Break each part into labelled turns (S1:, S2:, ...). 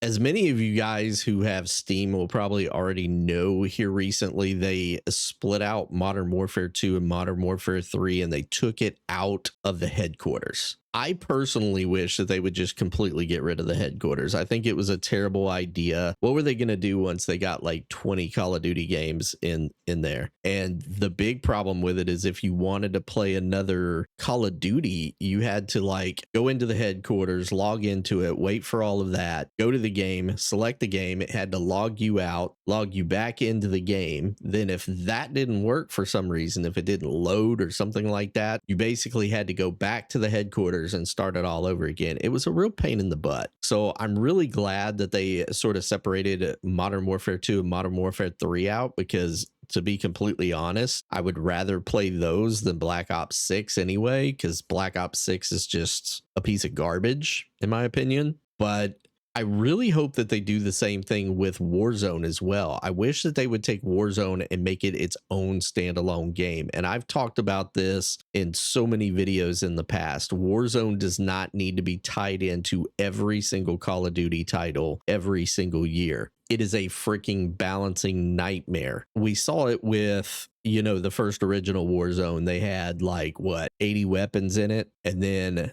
S1: As many of you guys who have Steam will probably already know, here recently they split out Modern Warfare 2 and Modern Warfare 3 and they took it out of the headquarters. I personally wish that they would just completely get rid of the headquarters. I think it was a terrible idea. What were they going to do once they got like 20 Call of Duty games in there? And the big problem with it is if you wanted to play another Call of Duty, you had to like go into the headquarters, log into it, wait for all of that, go to the game, select the game. It had to log you out, log you back into the game. Then if that didn't work for some reason, if it didn't load or something like that, you basically had to go back to the headquarters and start it all over again. It was a real pain in the butt. So I'm really glad that they sort of separated Modern Warfare 2 and Modern Warfare 3 out, because to be completely honest, I would rather play those than Black Ops 6 anyway, because Black Ops 6 is just a piece of garbage, in my opinion. But I really hope that they do the same thing with Warzone as well. I wish that they would take Warzone and make it its own standalone game. And I've talked about this in so many videos in the past. Warzone does not need to be tied into every single Call of Duty title every single year. It is a freaking balancing nightmare. We saw it with, you know, the first original Warzone. They had like, what, 80 weapons in it? And then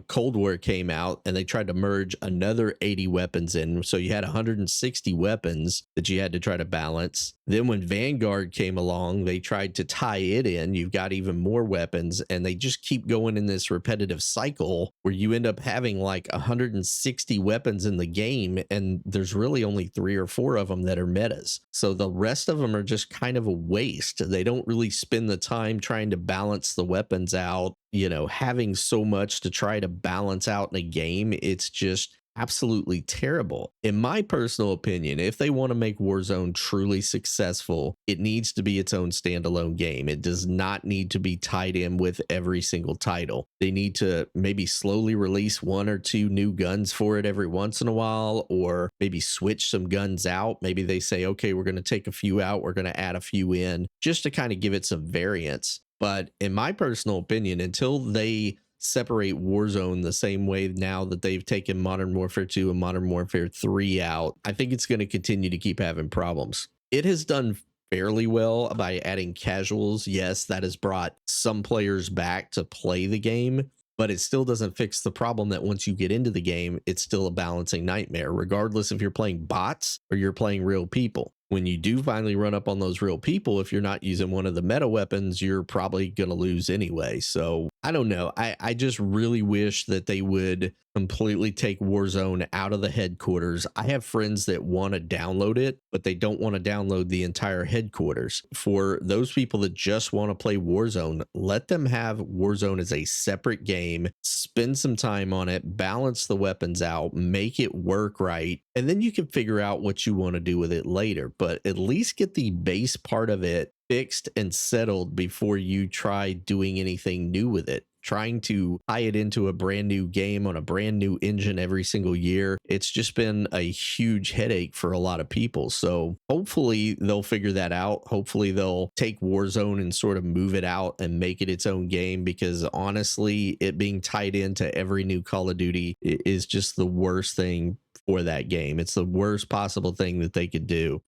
S1: Cold War came out and they tried to merge another 80 weapons in. So you had 160 weapons that you had to try to balance. Then when Vanguard came along, they tried to tie it in. You've got even more weapons, and they just keep going in this repetitive cycle where you end up having like 160 weapons in the game, and there's really only 3 or 4 of them that are metas. So the rest of them are just kind of a waste. They don't really spend the time trying to balance the weapons out. You know, having so much to try to balance out in a game, it's just absolutely terrible. In my personal opinion, if they want to make Warzone truly successful, it needs to be its own standalone game. It does not need to be tied in with every single title. They need to maybe slowly release 1 or 2 new guns for it every once in a while, or maybe switch some guns out. Maybe they say, okay, we're going to take a few out, we're going to add a few in, just to kind of give it some variance. But in my personal opinion, until they separate Warzone the same way now that they've taken Modern Warfare 2 and Modern Warfare 3 out, I think it's going to continue to keep having problems. It has done fairly well by adding casuals. Yes, that has brought some players back to play the game, but it still doesn't fix the problem that once you get into the game, it's still a balancing nightmare, regardless if you're playing bots or you're playing real people. When you do finally run up on those real people, if you're not using one of the meta weapons, you're probably going to lose anyway. So I don't know. I just really wish that they would completely take Warzone out of the headquarters. I have friends that want to download it, but they don't want to download the entire headquarters. For those people that just want to play Warzone, let them have Warzone as a separate game, spend some time on it, balance the weapons out, make it work right, and then you can figure out what you want to do with it later. But at least get the base part of it fixed and settled before you try doing anything new with it. Trying to tie it into a brand new game on a brand new engine every single year, it's just been a huge headache for a lot of people. So hopefully they'll figure that out. Hopefully they'll take Warzone and sort of move it out and make it its own game, because honestly, it being tied into every new Call of Duty is just the worst thing for that game. It's the worst possible thing that they could do.